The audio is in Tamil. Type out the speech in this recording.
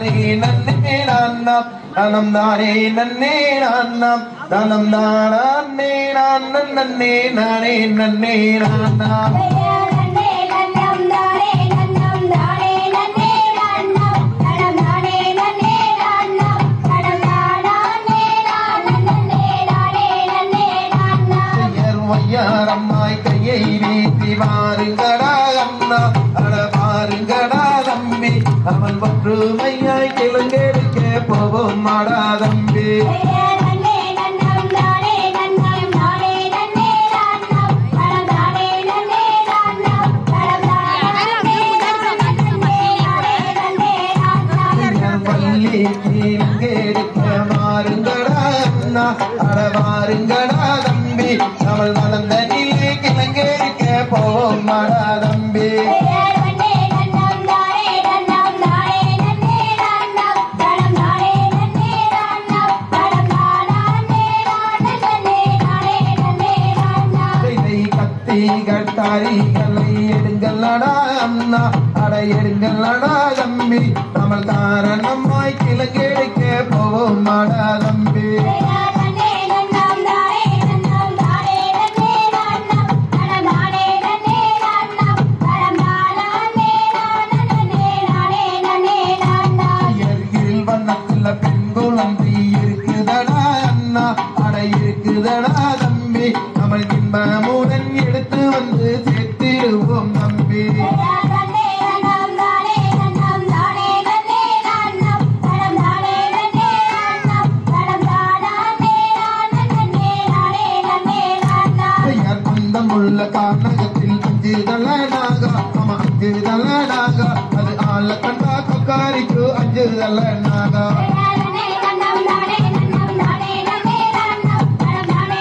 நன்னே நான்னாம் தனம் தானே நன்னே நான்னாம் தனம் தானே நான் நன்னே நானே நன்னே நான்னாம் ஐயாரம்மாய் கையை வீசி வாருங்கடா அண்ணா அட பாருங்கடா தம்பி அவன் ஒற்றுமையாய் கிழங்கெடுக்க போவோம் மாடா தம்பி பள்ளி கிழங்கெடுக்க மாறுங்கடா அண்ணா அட பாருங்கடா தம்பி அவள் வளர்ந்த நிலை கிழங்கெடுக்க போவோம் மாடா தம்பி கட்டாரிகளை எடுங்களடா அண்ணா அட எடுங்களடா தம்பி நம்ம காரணமாய் கிழங்கெடுக்க போவோம் மாடா தம்பி பெண்குழந்தை இருக்குதடா அண்ணா அட இருக்குதடா தம்பி நம்ம இன்பமுடன் எடுத்து வந்து சேர்த்திடுவோம் தம்பி குந்தமுள்ள கானகத்தில் அஞ்சுதலனாக அஞ்சுதலனாக அது ஆள கண்டா கொக்காரிக்கு அஞ்சுதலனாக